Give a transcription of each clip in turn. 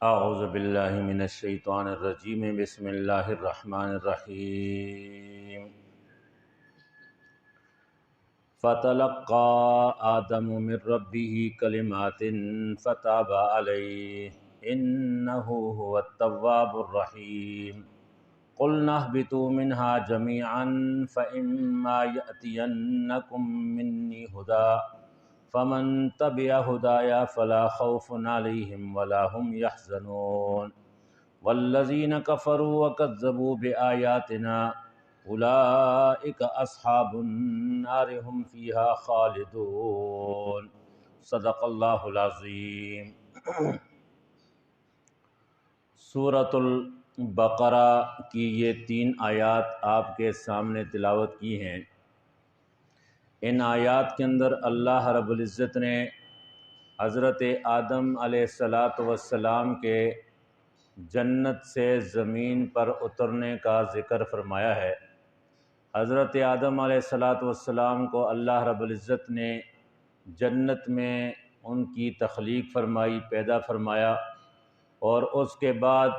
اعوذ باللہ من الشیطان الرجیم بسم اللہ الرحمن الرحیم فتلقى آدم من ربه کلمات فتاب علیہ انہ هو التواب الرحیم قلنا اهبطوا منها جميعا فإما يأتينكم مني هدى فمن تبع هدايا فلا خوف عليهم ولا هم يحزنون والذين كفروا وكذبوا بآياتنا أولئك أصحاب النار هم فيها خالدون صدق الله العظیم۔ سورۃ البقرہ کی یہ 3 آیات آپ کے سامنے تلاوت کی ہیں۔ ان آیات کے اندر اللہ رب العزت نے حضرت آدم علیہ السلام کے جنت سے زمین پر اترنے کا ذکر فرمایا ہے۔ حضرت آدم علیہ السلام کو اللہ رب العزت نے جنت میں ان کی تخلیق فرمائی، پیدا فرمایا، اور اس کے بعد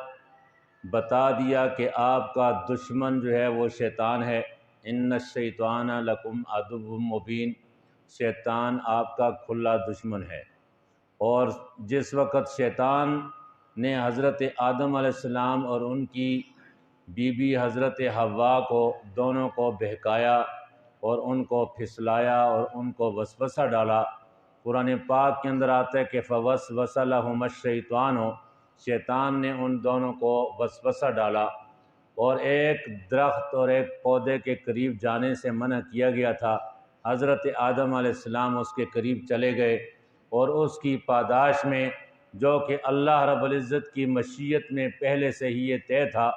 بتا دیا کہ آپ کا دشمن جو ہے وہ شیطان ہے۔ ان الشیطان لکم عدو مبین، شیطان آپ کا کھلا دشمن ہے۔ اور جس وقت شیطان نے حضرت آدم علیہ السلام اور ان کی بیوی حضرت حوا کو دونوں کو بہکایا اور ان کو پھسلایا اور ان کو وسوسہ ڈالا، قرآن پاک کے اندر آتا ہے کہ فوسوس لہما الشیطان، شیطان نے ان دونوں کو وسوسہ ڈالا اور ایک درخت اور ایک پودے کے قریب جانے سے منع کیا گیا تھا۔ حضرت آدم علیہ السلام اس کے قریب چلے گئے اور اس کی پاداش میں، جو کہ اللہ رب العزت کی مشیت میں پہلے سے ہی یہ طے تھا،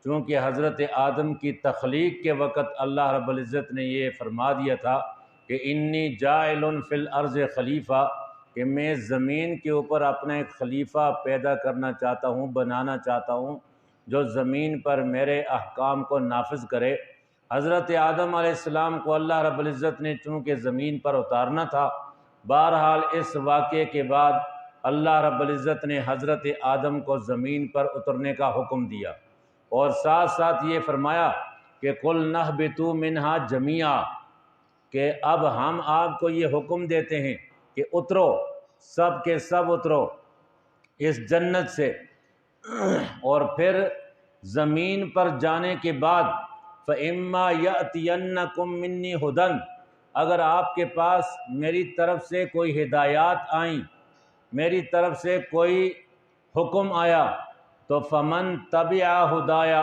چونکہ حضرت آدم کی تخلیق کے وقت اللہ رب العزت نے یہ فرما دیا تھا کہ انی جاعل فی الارض خلیفہ، کہ میں زمین کے اوپر اپنا ایک خلیفہ پیدا کرنا چاہتا ہوں، بنانا چاہتا ہوں، جو زمین پر میرے احکام کو نافذ کرے۔ حضرت آدم علیہ السلام کو اللہ رب العزت نے چونکہ زمین پر اتارنا تھا، بہرحال اس واقعے کے بعد اللہ رب العزت نے حضرت آدم کو زمین پر اترنے کا حکم دیا، اور ساتھ ساتھ یہ فرمایا کہ قُلْنَا اهْبِطُوا مِنْهَا جَمِيعًا، کہ اب ہم آپ کو یہ حکم دیتے ہیں کہ اترو، سب کے سب اترو اس جنت سے۔ اور پھر زمین پر جانے کے بعد فَإِمَّا يَأْتِيَنَّكُم مِّنِّي هُدًى، اگر آپ کے پاس میری طرف سے کوئی ہدایات آئیں، میری طرف سے کوئی حکم آیا، تو فَمَن تَبِعَ هُدَايَ،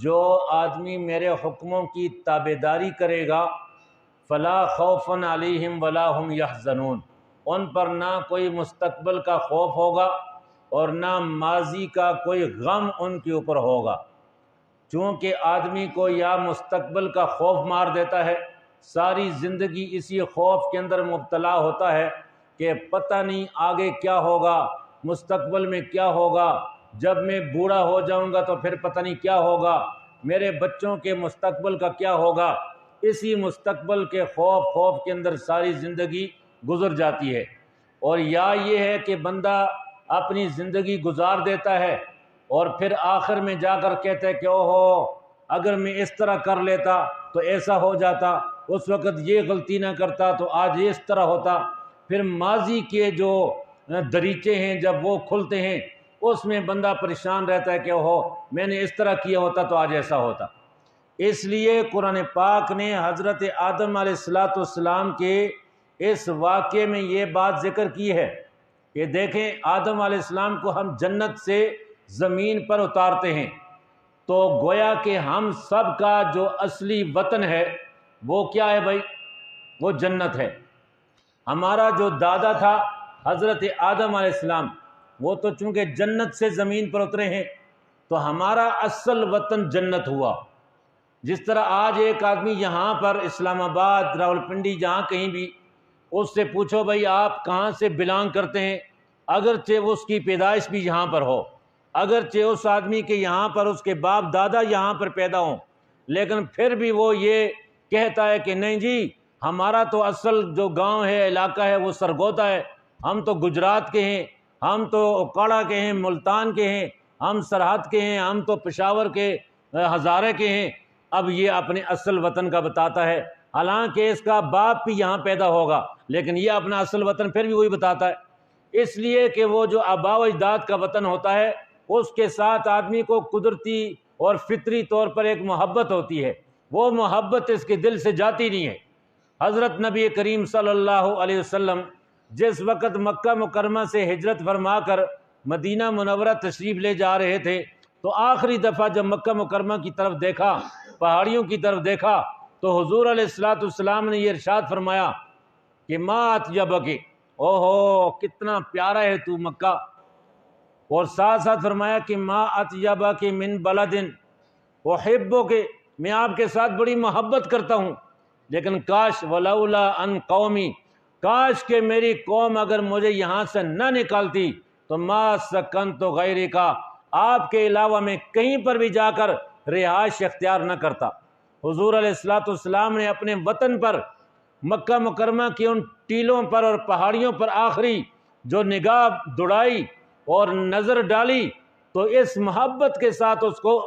جو آدمی میرے حکموں کی تابعداری کرے گا، فَلَا خَوْفٌ عَلَيْهِمْ وَلَا هُمْ يَحْزَنُونَ، ان پر نہ کوئی مستقبل کا خوف ہوگا اور نہ ماضی کا کوئی غم ان کے اوپر ہوگا۔ چونکہ آدمی کو یا مستقبل کا خوف مار دیتا ہے، ساری زندگی اسی خوف کے اندر مبتلا ہوتا ہے کہ پتہ نہیں آگے کیا ہوگا، مستقبل میں کیا ہوگا، جب میں بوڑھا ہو جاؤں گا تو پھر پتہ نہیں کیا ہوگا، میرے بچوں کے مستقبل کا کیا ہوگا۔ اسی مستقبل کے خوف کے اندر ساری زندگی گزر جاتی ہے۔ اور یا یہ ہے کہ بندہ اپنی زندگی گزار دیتا ہے اور پھر آخر میں جا کر کہتا ہے کہ اوہو، اگر میں اس طرح کر لیتا تو ایسا ہو جاتا، اس وقت یہ غلطی نہ کرتا تو آج اس طرح ہوتا۔ پھر ماضی کے جو دریچے ہیں جب وہ کھلتے ہیں، اس میں بندہ پریشان رہتا ہے کہ اوہو، میں نے اس طرح کیا ہوتا تو آج ایسا ہوتا۔ اس لیے قرآن پاک نے حضرت آدم علیہ السلام کے اس واقعے میں یہ بات ذکر کی ہے کہ دیکھیں، آدم علیہ السلام کو ہم جنت سے زمین پر اتارتے ہیں، تو گویا کہ ہم سب کا جو اصلی وطن ہے وہ کیا ہے بھائی؟ وہ جنت ہے۔ ہمارا جو دادا تھا حضرت آدم علیہ السلام، وہ تو چونکہ جنت سے زمین پر اترے ہیں، تو ہمارا اصل وطن جنت ہوا۔ جس طرح آج ایک آدمی یہاں پر اسلام آباد، راولپنڈی، جہاں کہیں بھی اس سے پوچھو بھائی آپ کہاں سے بلانگ کرتے ہیں، اگرچہ اس کی پیدائش بھی یہاں پر ہو، اگرچہ اس آدمی کے یہاں پر اس کے باپ دادا یہاں پر پیدا ہوں، لیکن پھر بھی وہ یہ کہتا ہے کہ نہیں جی، ہمارا تو اصل جو گاؤں ہے، علاقہ ہے، وہ سرگودا ہے، ہم تو گجرات کے ہیں، ہم تو اوکاڑا کے ہیں، ملتان کے ہیں، ہم سرحد کے ہیں، ہم تو پشاور کے ہزارے کے ہیں۔ اب یہ اپنے اصل وطن کا بتاتا ہے، حالانکہ اس کا باپ بھی یہاں پیدا ہوگا، لیکن یہ اپنا اصل وطن پھر بھی وہی بتاتا ہے، اس لیے کہ وہ جو آباء و اجداد کا وطن ہوتا ہے اس کے ساتھ آدمی کو قدرتی اور فطری طور پر ایک محبت ہوتی ہے، وہ محبت اس کے دل سے جاتی نہیں ہے۔ حضرت نبی کریم صلی اللہ علیہ وسلم جس وقت مکہ مکرمہ سے ہجرت فرما کر مدینہ منورہ تشریف لے جا رہے تھے تو آخری دفعہ جب مکہ مکرمہ کی طرف دیکھا، پہاڑیوں کی طرف دیکھا، تو حضور علیہ السلام نے یہ ارشاد فرمایا کہ ما اطیبک، اوہو کتنا پیارا ہے تو مکہ، اور ساتھ ساتھ فرمایا کہ ما اطیبک من بلد احبک، میں آپ کے ساتھ بڑی محبت کرتا ہوں، لیکن کاش ولولا ان قومی، کاش کہ میری قوم اگر مجھے یہاں سے نہ نکالتی تو ما سکنت غیرک، آپ کے علاوہ میں کہیں پر بھی جا کر رہائش اختیار نہ کرتا۔ حضور علیہ السلام نے اپنے وطن پر، مکہ مکرمہ کی ان ٹیلوں پر اور پہاڑیوں پر آخری جو نگاہ دوڑائی اور نظر ڈالی تو اس محبت کے ساتھ اس کو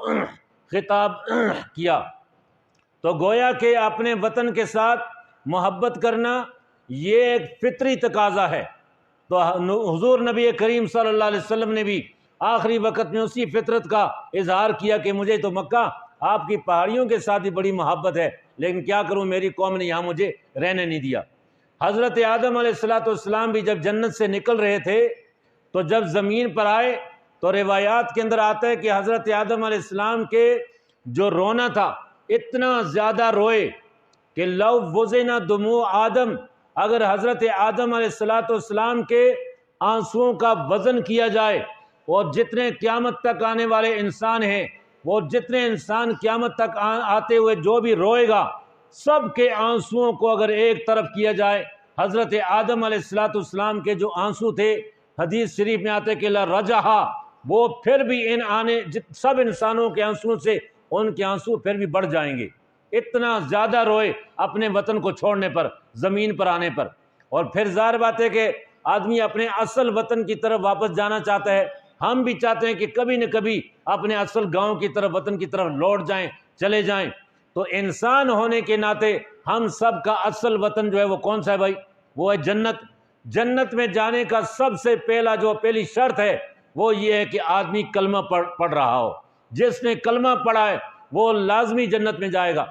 خطاب کیا۔ تو گویا کہ اپنے وطن کے ساتھ محبت کرنا یہ ایک فطری تقاضا ہے۔ تو حضور نبی کریم صلی اللہ علیہ وسلم نے بھی آخری وقت میں اسی فطرت کا اظہار کیا کہ مجھے تو مکہ آپ کی پہاڑیوں کے ساتھ ہی بڑی محبت ہے، لیکن کیا کروں، میری قوم نے یہاں مجھے رہنے نہیں دیا۔ حضرت آدم علیہ السلام بھی جب جنت سے نکل رہے تھے تو جب زمین پر آئے تو روایات کے اندر آتا ہے کہ حضرت آدم علیہ السلام کے جو رونا تھا اتنا زیادہ روئے کہ لو وزن دموع آدم، اگر حضرت آدم علیہ السلام کے آنسوؤں کا وزن کیا جائے اور جتنے قیامت تک آنے والے انسان ہیں، وہ جتنے انسان قیامت تک آتے ہوئے جو بھی روئے گا، سب کے آنسوؤں کو اگر ایک طرف کیا جائے، حضرت آدم علیہ السلام کے جو آنسو تھے حدیث شریف میں آتے کہ لرجحا، وہ پھر بھی سب انسانوں کے آنسوؤں سے ان کے آنسو پھر بھی بڑھ جائیں گے، اتنا زیادہ روئے اپنے وطن کو چھوڑنے پر، زمین پر آنے پر۔ اور پھر ظاہر بات ہے کہ آدمی اپنے اصل وطن کی طرف واپس جانا چاہتا ہے، ہم بھی چاہتے ہیں کہ کبھی نہ کبھی اپنے اصل گاؤں کی طرف، وطن کی طرف لوٹ جائیں، چلے جائیں۔ تو انسان ہونے کے ناطے ہم سب کا اصل وطن جو ہے وہ کون سا ہے بھائی؟ وہ ہے جنت۔ جنت میں جانے کا سب سے پہلی شرط ہے وہ یہ ہے کہ آدمی کلمہ پڑھ رہا ہو۔ جس نے کلمہ پڑھا ہے وہ لازمی جنت میں جائے گا۔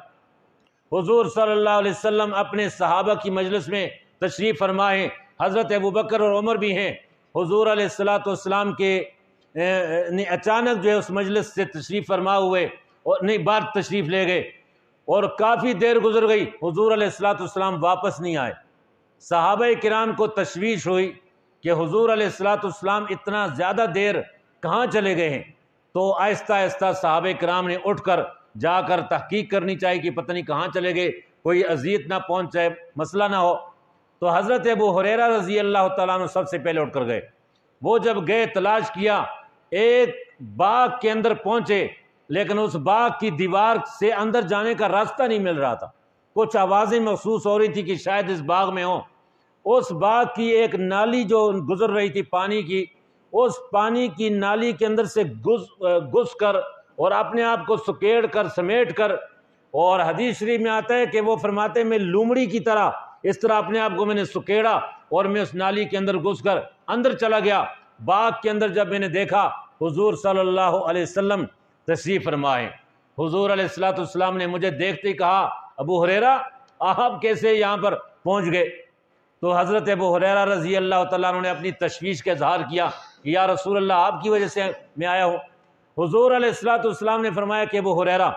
حضور صلی اللہ علیہ وسلم اپنے صحابہ کی مجلس میں تشریف فرمائے، حضرت ابوبکر اور عمر بھی ہیں۔ حضور علیہ السلام کے اچانک جو ہے اس مجلس سے تشریف فرما ہوئے اور بعد تشریف لے گئے، اور کافی دیر گزر گئی، حضور علیہ السلام واپس نہیں آئے۔ صحابہ کرام کو تشویش ہوئی کہ حضور علیہ السلام اتنا زیادہ دیر کہاں چلے گئے ہیں۔ تو آہستہ آہستہ صحابہ کرام نے اٹھ کر جا کر تحقیق کرنی چاہیے کہ پتہ نہیں کہاں چلے گئے، کوئی اذیت نہ پہنچے، مسئلہ نہ ہو۔ تو حضرت ابو ہریرہ رضی اللہ تعالیٰ عنہ سب سے پہلے اٹھ کر گئے۔ وہ جب گئے تلاش کیا، ایک باغ کے اندر پہنچے، لیکن اس باغ کی دیوار سے اندر جانے کا راستہ نہیں مل رہا تھا۔ کچھ آوازیں محسوس ہو رہی تھی کہ شاید اس باغ میں ہوں۔ اس باغ کی ایک نالی جو گزر رہی تھی پانی کی، اس پانی کی نالی کے اندر سے گھس کر اور اپنے آپ کو سکیڑ کر سمیٹ کر، اور حدیث شریف میں آتا ہے کہ وہ فرماتے ہیں میں لومڑی کی طرح اس طرح اپنے آپ کو میں نے سکیڑا اور میں اس نالی کے اندر گھس کر اندر چلا گیا۔ باغ کے اندر جب میں نے دیکھا حضور صلی اللہ علیہ وسلم تشریف فرمائے۔ حضور علیہ السلام نے مجھے دیکھتے ہی کہا ابو ہریرہ آپ کیسے یہاں پر پہنچ گئے؟ تو حضرت ابو ہریرہ رضی اللہ تعالیٰ عنہ نے اپنی تشویش کا اظہار کیا کہ یا رسول اللہ آپ کی وجہ سے میں آیا ہوں۔ حضور علیہ السلام نے فرمایا کہ ابو ہریرہ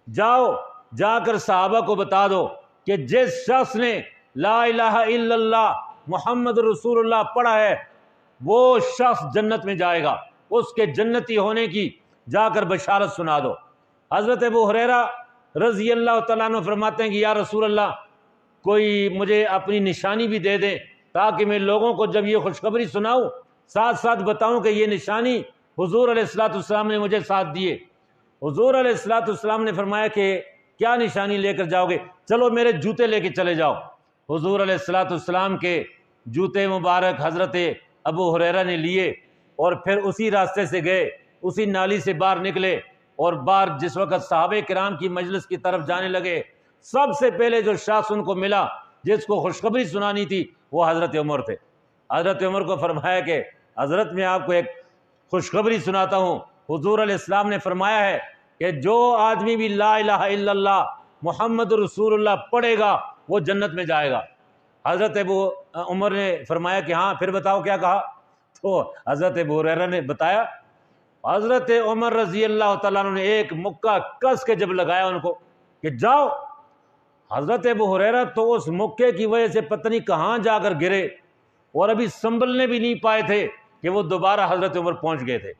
جاؤ، جا کر صحابہ کو بتا دو کہ جس شخص نے لا الہ الا اللہ محمد رسول اللہ پڑھا ہے وہ شخص جنت میں جائے گا، اس کے جنتی ہونے کی جا کر بشارت سنا دو۔ حضرت ابو ہریرہ رضی اللہ تعالیٰ عنہ فرماتے ہیں کہ یا رسول اللہ کوئی مجھے اپنی نشانی بھی دے دیں تاکہ میں لوگوں کو جب یہ خوشخبری سناؤں ساتھ ساتھ بتاؤں کہ یہ نشانی حضور علیہ السلام نے مجھے ساتھ دیے۔ حضور علیہ السلام نے فرمایا کہ کیا نشانی لے کر جاؤ گے؟ چلو میرے جوتے لے کے چلے جاؤ۔ حضور علیہ السلام کے جوتے مبارک حضرت ابو ہریرہ نے لیے اور پھر اسی راستے سے گئے، اسی نالی سے باہر نکلے اور باہر جس وقت صحابہ کرام کی مجلس کی طرف جانے لگے، سب سے پہلے جو شخص ان کو ملا جس کو خوشخبری سنانی تھی وہ حضرت عمر تھے۔ حضرت عمر کو فرمایا کہ حضرت میں آپ کو ایک خوشخبری سناتا ہوں، حضور علیہ السلام نے فرمایا ہے کہ جو آدمی بھی لا الہ الا اللہ محمد رسول اللہ پڑھے گا وہ جنت میں جائے گا۔ حضرت ابو عمر نے فرمایا کہ ہاں پھر بتاؤ کیا کہا؟ تو حضرت ابو ہریرہ نے بتایا۔ حضرت عمر رضی اللہ تعالیٰ عنہ نے ایک مکہ کس کے جب لگایا ان کو کہ جاؤ، حضرت ابو ہریرہ تو اس مکے کی وجہ سے پتہ نہیں کہاں جا کر گرے اور ابھی سنبھلنے بھی نہیں پائے تھے کہ وہ دوبارہ حضرت عمر پہنچ گئے تھے۔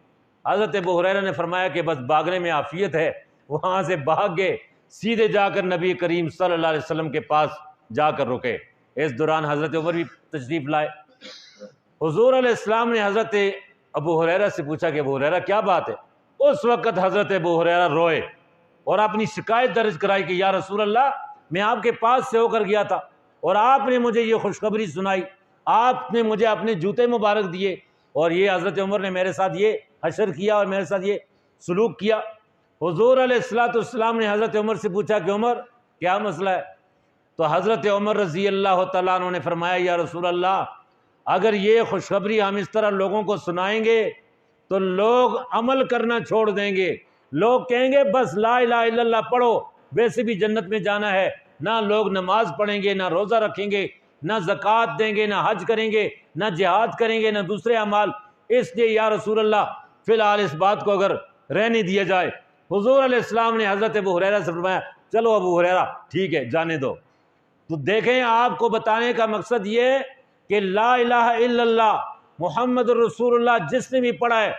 حضرت ابو ہریرہ نے فرمایا کہ بس بھاگنے میں عافیت ہے، وہاں سے بھاگ گئے، سیدھے جا کر نبی کریم صلی اللہ علیہ وسلم کے پاس جا کر رکے۔ اس دوران حضرت عمر بھی تشریف لائے۔ حضور علیہ السلام نے حضرت ابو ہریرہ سے پوچھا کہ ابو ہریرہ کیا بات ہے؟ اس وقت حضرت ابو ہریرہ روئے اور اپنی شکایت درج کرائی کہ یا رسول اللہ، میں آپ کے پاس سے ہو کر گیا تھا اور آپ نے مجھے یہ خوشخبری سنائی، آپ نے مجھے اپنے جوتے مبارک دیے اور یہ حضرت عمر نے میرے ساتھ یہ حشر کیا اور میرے ساتھ یہ سلوک کیا۔ حضور علیہ السلام نے حضرت عمر سے پوچھا کہ عمر کیا مسئلہ ہے؟ تو حضرت عمر رضی اللہ تعالیٰ عنہ نے فرمایا یا رسول اللہ، اگر یہ خوشخبری ہم اس طرح لوگوں کو سنائیں گے تو لوگ عمل کرنا چھوڑ دیں گے، لوگ کہیں گے بس لا الہ الا اللہ پڑھو ویسے بھی جنت میں جانا ہے، نہ لوگ نماز پڑھیں گے، نہ روزہ رکھیں گے، نہ زکوٰۃ دیں گے، نہ حج کریں گے، نہ جہاد کریں گے، نہ دوسرے اعمال۔ اس لیے یا رسول اللہ فی الحال اس بات کو اگر رہنے دیا جائے۔ حضور علیہ السلام نے حضرت ابو ہریرہ سے فرمایا چلو ابو ہریرہ ٹھیک ہے جانے دو۔ تو دیکھیں آپ کو بتانے کا مقصد یہ ہے کہ لا الہ الا اللہ محمد رسول اللہ جس نے بھی پڑھا ہے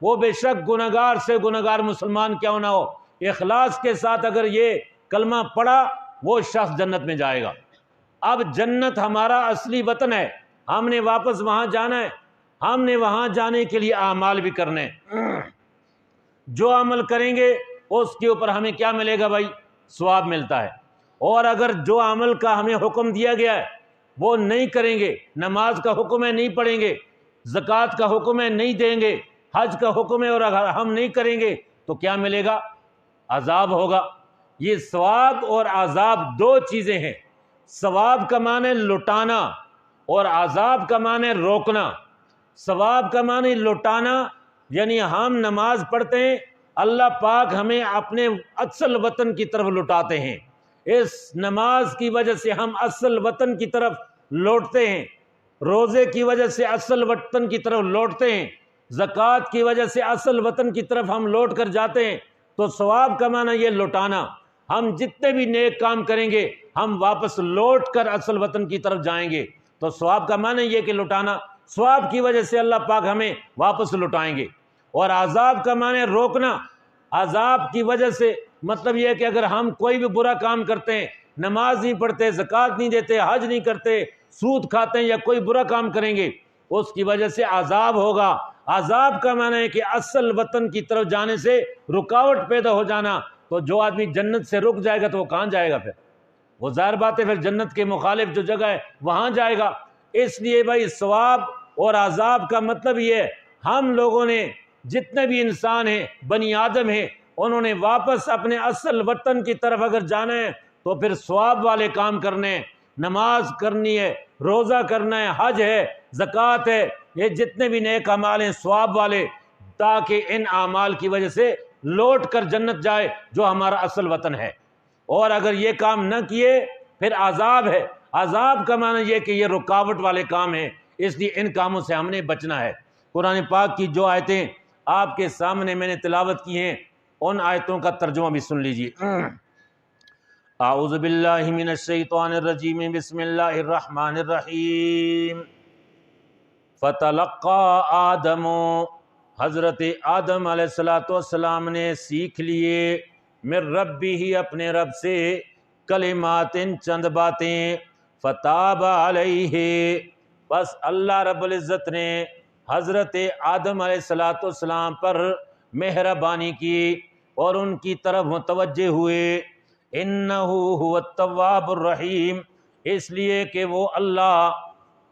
وہ بے شک گنہگار سے گنہگار مسلمان کیوں نہ ہو، اخلاص کے ساتھ اگر یہ کلمہ پڑھا وہ شخص جنت میں جائے گا۔ اب جنت ہمارا اصلی وطن ہے، ہم نے واپس وہاں جانا ہے، ہم نے وہاں جانے کے لیے اعمال بھی کرنے ہیں۔ جو عمل کریں گے اس کے اوپر ہمیں کیا ملے گا بھائی؟ ثواب ملتا ہے۔ اور اگر جو عمل کا ہمیں حکم دیا گیا ہے وہ نہیں کریں گے، نماز کا حکم ہے نہیں پڑھیں گے، زکوٰۃ کا حکم ہے نہیں دیں گے، حج کا حکم ہے اور اگر ہم نہیں کریں گے تو کیا ملے گا؟ عذاب ہوگا۔ یہ ثواب اور عذاب دو چیزیں ہیں، ثواب کا معنی لٹانا اور عذاب کا معنی روکنا۔ ثواب کا معنی لٹانا یعنی ہم نماز پڑھتے ہیں، اللہ پاک ہمیں اپنے اصل وطن کی طرف لٹاتے ہیں، اس نماز کی وجہ سے ہم اصل وطن کی طرف لوٹتے ہیں، روزے کی وجہ سے اصل وطن کی طرف لوٹتے ہیں، زکوٰۃ کی وجہ سے اصل وطن کی طرف ہم لوٹ کر جاتے ہیں۔ تو ثواب کا معنی یہ لوٹانا، ہم جتنے بھی نیک کام کریں گے ہم واپس لوٹ کر اصل وطن کی طرف جائیں گے۔ تو ثواب کا معنی یہ کہ لوٹانا، ثواب کی وجہ سے اللہ پاک ہمیں واپس لوٹائیں گے۔ اور عذاب کا معنی روکنا، عذاب کی وجہ سے مطلب یہ ہے کہ اگر ہم کوئی بھی برا کام کرتے ہیں، نماز نہیں پڑھتے، زکوٰۃ نہیں دیتے، حج نہیں کرتے، سود کھاتے ہیں یا کوئی برا کام کریں گے اس کی وجہ سے عذاب ہوگا۔ عذاب کا معنی ہے کہ اصل وطن کی طرف جانے سے رکاوٹ پیدا ہو جانا۔ تو جو آدمی جنت سے رک جائے گا تو وہ کہاں جائے گا؟ پھر وہ ظاہر بات ہے پھر جنت کے مخالف جو جگہ ہے وہاں جائے گا۔ اس لیے بھائی ثواب اور عذاب کا مطلب یہ ہے ہم لوگوں نے جتنے بھی انسان ہیں، بنی آدم ہیں، انہوں نے واپس اپنے اصل وطن کی طرف اگر جانا ہے تو پھر ثواب والے کام کرنے ہیں، نماز کرنی ہے، روزہ کرنا ہے، حج ہے، زکوٰۃ ہے، یہ جتنے بھی نیک اعمال ہیں ثواب والے، تاکہ ان اعمال کی وجہ سے لوٹ کر جنت جائے جو ہمارا اصل وطن ہے۔ اور اگر یہ کام نہ کیے پھر عذاب ہے۔ عذاب کا معنی یہ کہ یہ رکاوٹ والے کام ہیں، اس لیے ان کاموں سے ہم نے بچنا ہے۔ قرآن پاک کی جو آیتیں آپ کے سامنے میں نے تلاوت کی ہیں ان آیتوں کا ترجمہ بھی سن لیجیے۔ اعوذ باللہ من الشیطان الرجیم، بسم اللہ الرحمن الرحیم۔ فتلقى آدم، حضرت آدم علیہ السلام نے سیکھ لیے، من ربہ اپنے رب سے، کلمات چند باتیں، فتاب علیہ، بس اللہ رب العزت نے حضرت آدم علیہ السلام پر مہربانی کی اور ان کی طرف متوجہ ہوئے۔ انہ هو التواب الرحیم، اس لیے کہ وہ اللہ